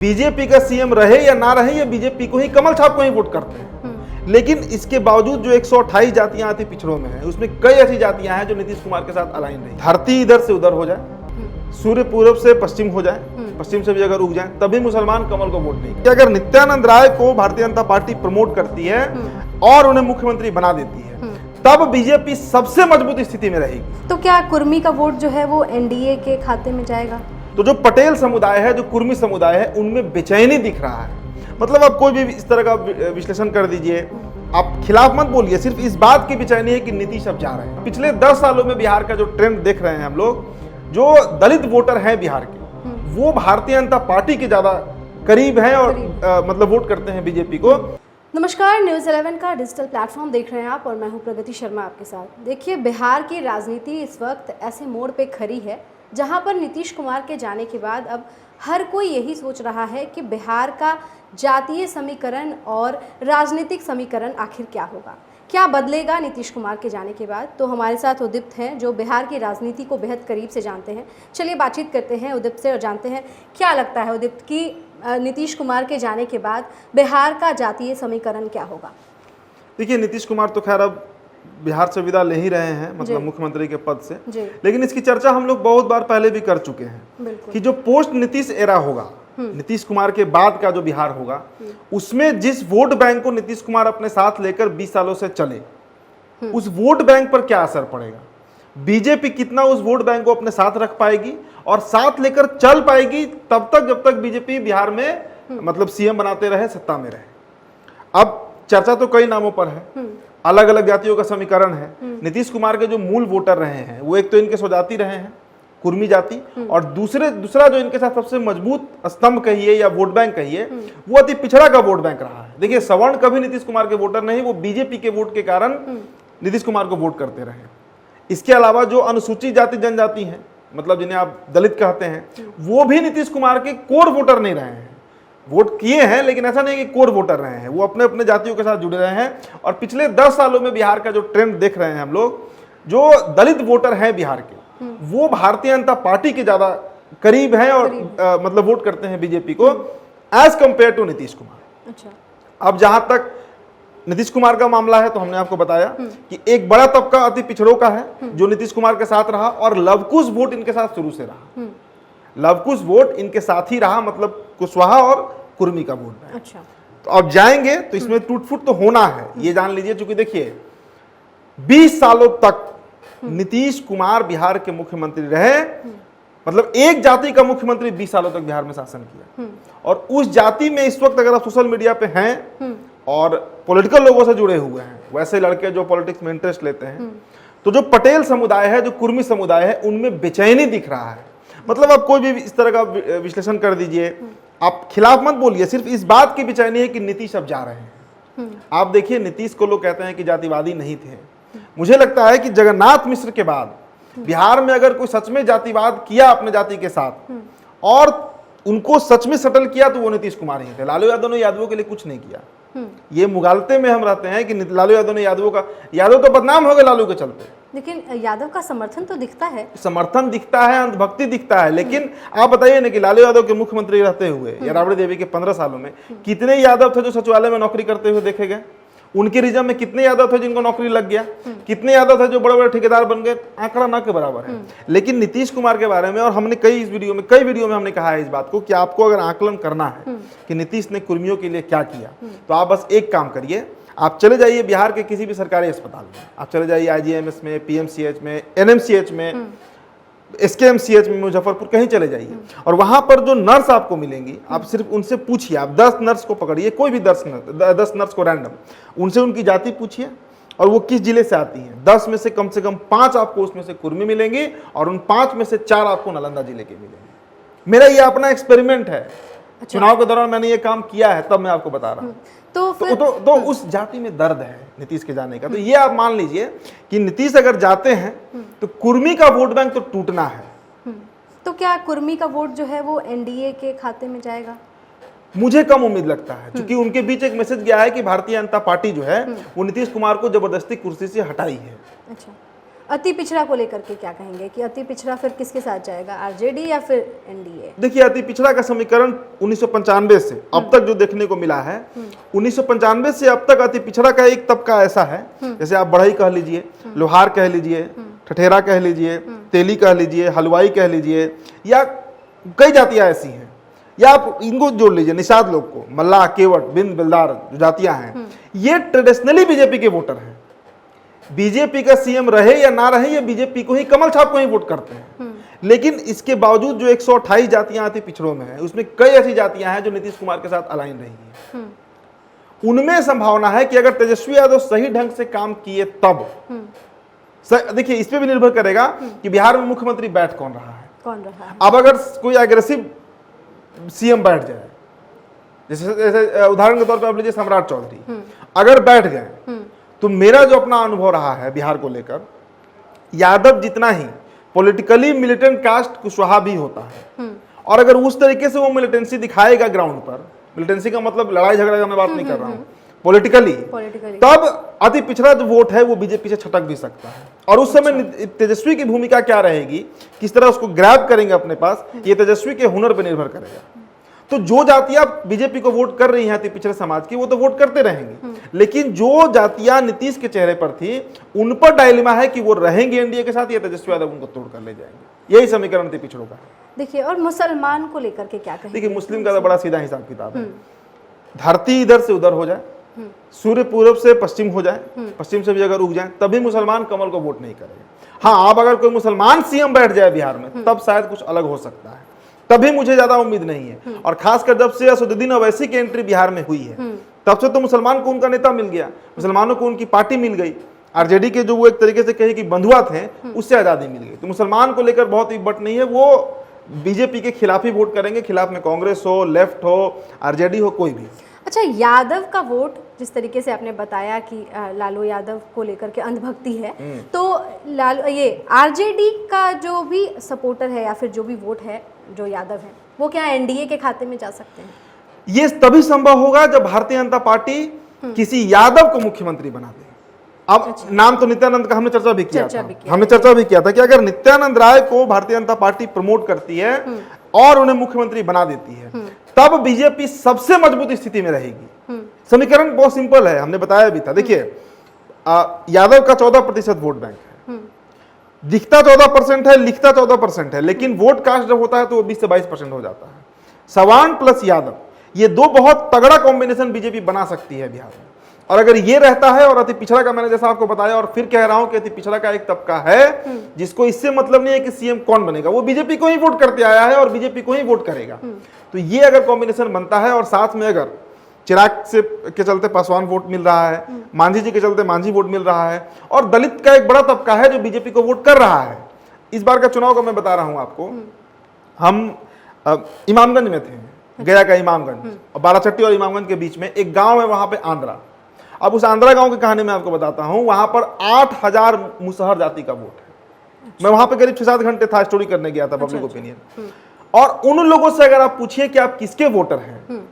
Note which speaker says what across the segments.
Speaker 1: BJP का CM रहे या ना रहे, ये बीजेपी को ही, कमल छाप को ही वोट करते हैं। लेकिन इसके बावजूद जो 128 जातियां अति पिछड़ों में हैं, उसमें कई ऐसी जातियां हैं जो नीतीश कुमार के साथ अलाइन नहीं। धरती इधर से उधर हो जाए, सूर्य पूर्व से पश्चिम हो जाए, पश्चिम से भी अगर उग जाए, तभी मुसलमान कमल को वोट नहीं। अगर नित्यानंद राय को भारतीय जनता पार्टी प्रमोट करती है और उन्हें मुख्यमंत्री बना देती है, तब बीजेपी सबसे मजबूत स्थिति में रहेगी।
Speaker 2: तो क्या कुर्मी का वोट जो है वो एनडीए के खाते में जाएगा?
Speaker 1: तो जो पटेल समुदाय है, जो कुर्मी समुदाय है, उनमें बेचैनी दिख रहा है। मतलब आप कोई भी इस तरह का विश्लेषण कर दीजिए, आप खिलाफ मत बोलिए, सिर्फ इस बात की बेचैनी है कि नीतीश अब जा रहे हैं। पिछले 10 सालों में बिहार का जो ट्रेंड देख रहे हैं हम लोग, जो दलित वोटर हैं बिहार के, वो भारतीय जनता पार्टी के ज्यादा करीब हैं और मतलब वोट करते हैं बीजेपी को।
Speaker 2: नमस्कार, न्यूज़ 11 का डिजिटल प्लेटफॉर्म देख रहे हैं आप और मैं हूं प्रगति शर्मा आपके साथ। देखिए, बिहार की राजनीति इस वक्त ऐसे मोड़ पे खड़ी है जहां पर नीतीश कुमार के जाने के बाद अब हर कोई यही सोच रहा है कि बिहार का जातीय समीकरण और राजनीतिक समीकरण आखिर क्या होगा, क्या बदलेगा नीतीश कुमार के जाने के बाद। तो हमारे साथ उदिप्त हैं जो बिहार की राजनीति को बेहद करीब से जानते हैं। चलिए बातचीत करते हैं उदिप्त से और जानते हैं क्या लगता है उदिप्त की नीतीश कुमार के जाने के बाद बिहार का जातीय समीकरण क्या होगा। देखिए,
Speaker 1: नीतीश कुमार तो खैर अब बिहार से विदा ले ही रहे हैं, मतलब मुख्यमंत्री के पद से, लेकिन इसकी चर्चा हम लोग बहुत बार पहले भी कर चुके हैं कि जो पोस्ट नीतीश एरा होगा, नीतीश कुमार के बाद का जो बिहार होगा, उसमें जिस वोट बैंक को नीतीश कुमार अपने साथ लेकर 20 सालों से चले, उस वोट बैंक पर क्या असर पड़ेगा, बीजेपी कितना उस वोट बैंक को अपने साथ रख पाएगी और साथ लेकर चल पाएगी तब तक जब तक बीजेपी बिहार में मतलब सीएम बनाते रहे, सत्ता में रहे। अब चर्चा तो कई नामों पर है, अलग अलग जातियों का समीकरण है। नीतीश कुमार के जो मूल वोटर रहे हैं, वो एक तो इनके स्वजाति रहे हैं, कुर्मी जाति, और दूसरा जो इनके साथ सबसे मजबूत स्तंभ कहिए या वोट बैंक कहिए, वो अति पिछड़ा का वोट बैंक रहा है। देखिए, सवर्ण कभी नीतीश कुमार के वोटर नहीं, वो बीजेपी के वोट के कारण नीतीश कुमार को वोट करते रहे। इसके अलावा जो अनुसूचित जाति जनजाति हैं, मतलब जिन्हें आप दलित कहते हैं, वो भी नीतीश कुमार के कोर वोटर नहीं रहे हैं। वोट किए हैं, लेकिन ऐसा नहीं कि कोर वोटर रहे हैं, वो अपने अपने जातियों के साथ जुड़े रहे हैं। और पिछले 10 सालों में बिहार का जो ट्रेंड देख रहे हैं हम लोग, जो दलित वोटर हैं बिहार के, वो भारतीय जनता पार्टी के ज्यादा करीब हैं और मतलब वोट करते हैं बीजेपी को as compare to Nitish Kumar.
Speaker 2: अच्छा।
Speaker 1: अब जहां तक नीतीश कुमार का मामला है, तो हमने आपको बताया कि एक बड़ा तबका अति पिछड़ों का है जो नीतीश कुमार के साथ रहा, और लवकुश वोट इनके साथ शुरू से रहा। लवकुश वोट इनके साथ ही रहा, मतलब कुशवाहा और कुर्मी का वोट है।
Speaker 2: अच्छा।
Speaker 1: तो अब जाएंगे तो इसमें टूट फूट तो होना है, ये जान लीजिए। क्योंकि देखिए, 20 सालों तक नीतीश कुमार बिहार के मुख्यमंत्री रहे, मतलब एक जाति का मुख्यमंत्री 20 सालों तक बिहार में शासन किया, और उस जाति में इस वक्त अगर आप सोशल मीडिया पे हैं और पॉलिटिकल लोगों से जुड़े हुए हैं, वैसे लड़के जो पॉलिटिक्स में इंटरेस्ट लेते हैं, तो जो पटेल समुदाय है, जो कुर्मी समुदाय है, उनमें बेचैनी दिख रहा है। मतलब आप कोई भी इस तरह का विश्लेषण कर दीजिए, आप खिलाफ मत बोलिए, सिर्फ इस बात की बेचैनी है कि नीतीश अब जा रहे हैं। आप देखिए, नीतीश को लोग कहते हैं कि जातिवादी नहीं थे। मुझे लगता है कि जगन्नाथ मिश्र के बाद बिहार में अगर कोई सच में जातिवाद किया अपने जाति के साथ और उनको सच में सेटल किया, तो वो नीतीश कुमार ही थे। लालू यादव ने यादवों के लिए कुछ नहीं किया। ये मुगालते में हम रहते हैं कि लालू यादव ने यादव तो बदनाम हो गए लालू के चलते,
Speaker 2: लेकिन यादव का समर्थन तो दिखता है,
Speaker 1: समर्थन दिखता है, अंधभक्ति दिखता है। लेकिन आप बताइए ना कि लालू यादव के मुख्यमंत्री रहते हुए या राबड़ी देवी के 15 सालों में कितने यादव थे जो सचिवालय में नौकरी करते हुए देखे गए? उनके रिजम में कितने यादव थे जिनको नौकरी लग गया? कितने यादव थे जो बड़े बड़े ठेकेदार बन गए? आंकड़ा ना के बराबर है। लेकिन नीतीश कुमार के बारे में, और हमने कई वीडियो में हमने कहा है इस बात को कि आपको अगर आकलन करना है कि नीतीश ने कुर्मियों के लिए क्या किया, तो आप बस एक काम करिए, आप चले जाइए बिहार के किसी भी सरकारी अस्पताल में, आप चले जाइए IGMS में, PMCH में, NMCH में, SKMCH में, मुजफ्फरपुर, कहीं चले जाइए, और वहां पर जो नर्स आपको मिलेंगी, आप सिर्फ उनसे पूछिए, आप 10 नर्स को पकड़िए, कोई भी 10 नर्स को रैंडम, उनसे उनकी जाति पूछिए और वो किस जिले से आती हैं। 10 में से कम 5 आपको उसमें से कुर्मी मिलेंगी, और उन 5 में से 4 आपको नालंदा जिले के मिलेंगे। मेरा ये अपना एक्सपेरिमेंट है। अच्छा। चुनाव के दौरान मैंने ये काम किया है, तब मैं आपको बता रहा हूँ। तो उस जाति में दर्द है नीतीश के जाने का। तो ये आप मान लीजिए कि नीतीश अगर जाते हैं तो कुर्मी का वोट बैंक तो टूटना है।
Speaker 2: तो क्या कुर्मी का वोट जो है वो एनडीए के खाते में जाएगा?
Speaker 1: मुझे कम उम्मीद लगता है, क्योंकि उनके बीच एक मैसेज गया है कि भारतीय जनता पार्टी जो है वो नीतीश कुमार को जबरदस्ती कुर्सी से हटाई है।
Speaker 2: अच्छा। अति पिछड़ा को लेकर के क्या कहेंगे कि अति पिछड़ा फिर किसके साथ जाएगा, आरजेडी या फिर एनडीए?
Speaker 1: देखिए, अति पिछड़ा का समीकरण 1995 से अब तक जो देखने को मिला है, 1995 से अब तक अति पिछड़ा का एक तबका ऐसा है, जैसे आप बढ़ई कह लीजिए, लोहार कह लीजिए, ठठेरा कह लीजिए, तेली कह लीजिए, हलवाई कह लीजिए, या कई जातियां ऐसी हैं, या आप इनको जोड़ लीजिए, निषाद लोग को, मल्लाह, केवट, बिंद, बिलदार जो जातियां हैं, ये ट्रेडिशनली बीजेपी के वोटर हैं। बीजेपी का सीएम रहे या ना रहे, ये बीजेपी को ही, कमल छाप को ही वोट करते हैं। लेकिन इसके बावजूद जो 128 जातियां अति पिछड़ों में हैं, उसमें कई ऐसी जातियां हैं जो नीतीश कुमार के साथ अलाइन रही हैं। उनमें संभावना है कि अगर तेजस्वी यादव सही ढंग से काम किए तब, देखिए इस पे भी निर्भर करेगा कि बिहार में मुख्यमंत्री बैठ कौन रहा है। अब अगर कोई एग्रेसिव सीएम बैठ जाए, जैसे उदाहरण के तौर पे आप लीजिए सम्राट चौधरी, अगर बैठ गए, तो मेरा जो अपना अनुभव रहा है बिहार को लेकर, यादव जितना ही पॉलिटिकली मिलिटेंट कास्ट कुशवाहा भी होता है, और अगर उस तरीके से वो मिलिटेंसी दिखाएगा ग्राउंड पर, मिलिटेंसी का मतलब लड़ाई झगड़े का मैं बात नहीं कर रहा हूँ, पॉलिटिकली, तब अति पिछड़ा जो वोट है वो बीजेपी से छटक भी सकता है। और उस समय तेजस्वी की भूमिका क्या रहेगी, किस तरह उसको ग्रैब करेंगे अपने पास, ये तेजस्वी के हुनर पर निर्भर करेगा। तो जो जातियां बीजेपी को वोट कर रही हैं अति पिछड़े समाज की, वो तो वोट करते रहेंगे, लेकिन जो जातियां नीतीश के चेहरे पर थी, उन पर डायलेमा है कि वो रहेंगे एनडीए के साथ या तेजस्वी यादव उनको तोड़ कर ले जाएंगे। यही समीकरण अति पिछड़ों का है।
Speaker 2: देखिए, और मुसलमान को लेकर के क्या कहेंगे?
Speaker 1: देखिए, मुस्लिम का तो बड़ा सीधा हिसाब किताब है। धरती इधर से उधर हो जाए, सूर्य पूर्व से पश्चिम हो जाए, पश्चिम से भी अगर उग जाए, तभी मुसलमान कमल को वोट नहीं करेगा। हाँ, अब अगर कोई मुसलमान सीएम बैठ जाए बिहार में, तब शायद कुछ अलग हो सकता है, तभी मुझे ज्यादा उम्मीद नहीं है। और खासकर जब से असदुद्दीन अवैसी की एंट्री बिहार में हुई है, तब से तो मुसलमान को उनका नेता मिल गया, मुसलमानों को उनकी पार्टी मिल गई, आरजेडी के जो वो एक तरीके से कहे कि बंधुआ थे, उससे आजादी मिल गई। तो मुसलमान को लेकर बहुत ही बट नहीं है, वो बीजेपी के खिलाफ ही वोट करेंगे, खिलाफ में कांग्रेस हो, लेफ्ट हो, आरजेडी हो, कोई भी।
Speaker 2: अच्छा, यादव का वोट जिस तरीके से आपने बताया कि लालू यादव को लेकर के अंधभक्ति है, तो ये आरजेडी का जो भी सपोर्टर है या फिर जो भी वोट है जो यादव है, वो क्या एनडीए के खाते में जा सकते हैं?
Speaker 1: ये तभी संभव होगा जब भारतीय जनता पार्टी किसी यादव को मुख्यमंत्री बना दे। अब नाम तो नित्यानंद का हमने चर्चा भी किया था कि अगर नित्यानंद राय को भारतीय जनता पार्टी प्रमोट करती है और उन्हें मुख्यमंत्री बना देती है, तब बीजेपी सबसे मजबूत स्थिति में रहेगी। समीकरण बहुत सिंपल है, हमने बताया भी था। देखिए, यादव का 14% वोट बैंक है, दिखता 14% है, लिखता 14% है, लेकिन वोट कास्ट जब होता है तो वो 20 से 22% हो जाता है। सवान प्लस यादव, ये दो बहुत तगड़ा कॉम्बिनेशन बीजेपी बना सकती है बिहार में। और अगर ये रहता है, और अति पिछड़ा का मैंने जैसा आपको बताया, और फिर कह रहा हूं कि अति पिछड़ा का एक तबका है जिसको इससे मतलब नहीं है कि सीएम कौन बनेगा, वो बीजेपी को ही वोट करते आया है और बीजेपी को ही वोट करेगा। तो ये अगर कॉम्बिनेशन बनता है, और साथ में अगर चिराग से के चलते पासवान वोट मिल रहा है, मांझी जी के चलते मांझी वोट मिल रहा है, और दलित का एक बड़ा तबका है जो बीजेपी को वोट कर रहा है। इस बार का चुनाव का मैं बता रहा हूं आपको, हम इमामगंज में थे, गया का इमामगंज, और बाराचट्टी और इमामगंज के बीच में एक गांव है, वहां पे आंध्रा। अब उस आंध्रा गांव की कहानी मैं आपको बताता हूं। वहां पर 8000 मुसहर जाति का वोट है। मैं वहां पे करीब 6-7 घंटे था, स्टोरी करने गया था, पब्लिक ओपिनियन। और उन लोगों से अगर आप पूछिए कि आप किसके वोटर हैं,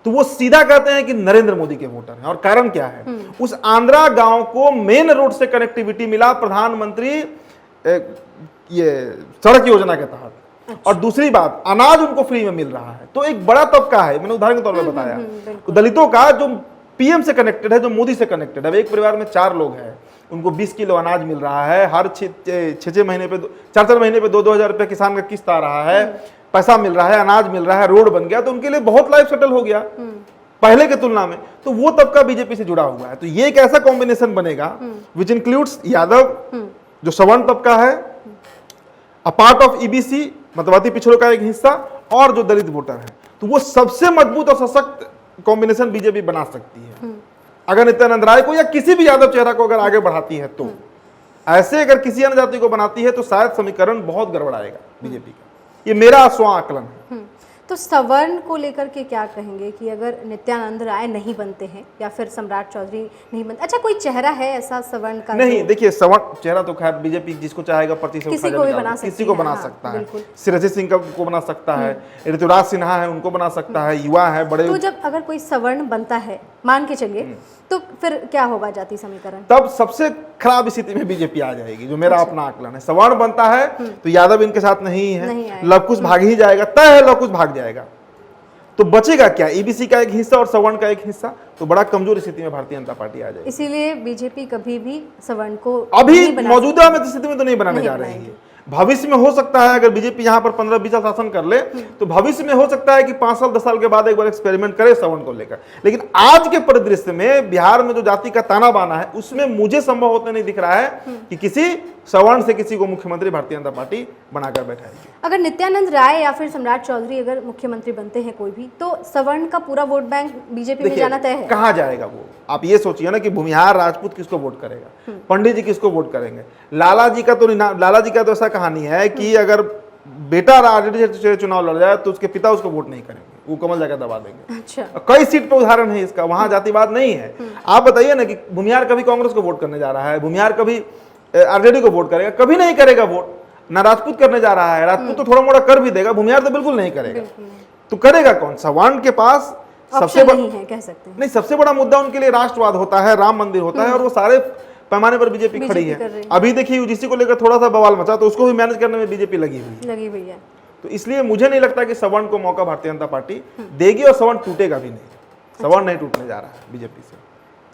Speaker 1: तो वो सीधा कहते हैं कि नरेंद्र मोदी के वोटर हैं। और कारण क्या है, उस आंध्रा गांव को मेन रोड से कनेक्टिविटी मिला प्रधानमंत्री ये सड़क योजना के तहत, और दूसरी बात, अनाज उनको फ्री में मिल रहा है। तो एक बड़ा तबका है, मैंने उदाहरण के तौर पर बताया, दलितों का जो पीएम से कनेक्टेड है, जो मोदी से कनेक्टेड है। एक परिवार में 4 लोग हैं, उनको 20 किलो अनाज मिल रहा है, हर 6-6 महीने पे 4-4 महीने पे 2-2 हज़ार रुपये किसान का किस्त आ रहा है, पैसा मिल रहा है, अनाज मिल रहा है, रोड बन गया, तो उनके लिए बहुत लाइफ सेटल हो गया पहले के तुलना में। तो वो तबका बीजेपी से जुड़ा हुआ है। तो ये एक ऐसा कॉम्बिनेशन बनेगा विच इंक्लूड्स यादव जो सवर्ण तबका है, अ पार्ट ऑफ ईबीसी मतलब अति पिछड़ों का एक हिस्सा, और जो दलित वोटर है। तो वो सबसे मजबूत और सशक्त कॉम्बिनेशन बीजेपी बना सकती है अगर नित्यानंद राय को या किसी भी यादव चेहरा को अगर आगे बढ़ाती है। तो ऐसे अगर किसी अन्य जाति को बनाती है तो शायद समीकरण बहुत गड़बड़ाएगा बीजेपी का। ये मेरा स्व आकलन है।
Speaker 2: तो सवर्ण को लेकर के क्या कहेंगे कि अगर नित्यानंद राय नहीं बनते हैं या फिर सम्राट चौधरी नहीं बनते, अच्छा कोई चेहरा है ऐसा सवर्ण का?
Speaker 1: नहीं, देखिए सवर्ण चेहरा तो खैर बीजेपी जिसको चाहेगा पर्ची से
Speaker 2: किसी को भी बना सकती है,
Speaker 1: किसी को बना
Speaker 2: हाँ,
Speaker 1: सकता है,
Speaker 2: बिल्कुल।
Speaker 1: सिरजी सिंह को बना सकता है, ऋतुराज सिन्हा है उनको बना सकता है, युवा है बड़े।
Speaker 2: तो जब अगर कोई सवर्ण बनता है, मान के चलिए, तो फिर क्या होगा जाति समीकरण?
Speaker 1: तब सबसे खराब स्थिति में बीजेपी आ जाएगी, जो मेरा अपना आकलन है। सवर्ण बनता है तो यादव इनके साथ नहीं है, लवकुश भाग ही जाएगा, तय है लवकुश भाग जाएगा, तो बचेगा क्या? ईबीसी का एक हिस्सा और सवर्ण का एक हिस्सा, तो बड़ा कमजोर स्थिति में भारतीय जनता पार्टी आ जाएगी।
Speaker 2: इसीलिए बीजेपी कभी भी सवर्ण को
Speaker 1: अभी मौजूदा में स्थिति में तो नहीं बनाने जा रही है। भविष्य में हो सकता है अगर बीजेपी यहाँ पर 15-20 साल शासन कर ले तो भविष्य में हो सकता है कि 5 साल 10 साल के बाद एक बार एक्सपेरिमेंट करे सवर्ण को लेकर। लेकिन आज के परिदृश्य में बिहार में जो जाति का ताना बाना है उसमें मुझे संभव होते नहीं दिख रहा है कि किसी सवर्ण से किसी को मुख्यमंत्री भारतीय जनता पार्टी बनाकर बैठाएगी।
Speaker 2: अगर नित्यानंद राय या फिर सम्राट चौधरी अगर मुख्यमंत्री बनते हैं कोई भी, तो सवर्ण का पूरा वोट बैंक बीजेपी में जाना तय है।
Speaker 1: कहाँ जाएगा वो? आप ये सोचिए ना कि भूमिहार राजपूत किसको वोट करेगा, पंडित जी किसको वोट करेंगे। लाला जी का तो ऐसा कहानी है कि अगर बेटा आरजेडी से चुनाव लड़ जाए तो उसके पिता उसको वोट नहीं करेंगे, वो कमल जगह दबा देंगे।
Speaker 2: अच्छा,
Speaker 1: कई सीट पे उदाहरण है इसका, वहां जातिवाद नहीं है। आप बताइए ना कि भूमिहार कभी कांग्रेस को वोट करने जा रहा है, भूमिहार कभी आरजेडी को वोट करेगा? कभी नहीं करेगा वोट। ना राजपूत करने जा रहा है, राजपूत तो थोड़ा मोड़ा कर भी देगा, भूमिहार तो बिल्कुल नहीं करेगा। तो करेगा कौन? सवर्ण के पास सबसे बड़ा
Speaker 2: नहीं है, कह सकते हैं।
Speaker 1: नहीं, सबसे बड़ा मुद्दा उनके लिए राष्ट्रवाद होता है, राम मंदिर होता है, और वो सारे पैमाने पर बीजेपी खड़ी है। अभी देखिए यूजीसी को लेकर थोड़ा सा बवाल मचा तो उसको भी मैनेज करने में बीजेपी लगी हुई है। तो इसलिए मुझे नहीं लगता कि सवर्ण को मौका भारतीय जनता पार्टी देगी, और सवर्ण टूटेगा भी नहीं। सवर्ण नहीं टूटने जा रहा है बीजेपी से।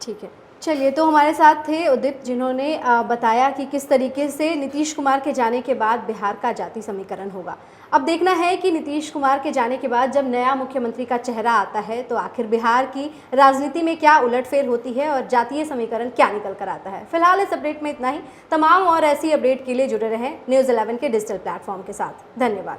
Speaker 2: ठीक है, चलिए, तो हमारे साथ थे उदित, जिन्होंने बताया कि किस तरीके से नीतीश कुमार के जाने के बाद बिहार का जाति समीकरण होगा। अब देखना है कि नीतीश कुमार के जाने के बाद जब नया मुख्यमंत्री का चेहरा आता है तो आखिर बिहार की राजनीति में क्या उलटफेर होती है और जातीय समीकरण क्या निकल कर आता है। फिलहाल इस अपडेट में इतना ही। तमाम और ऐसी अपडेट के लिए जुड़े रहें न्यूज़ 11 के डिजिटल प्लेटफॉर्म के साथ। धन्यवाद।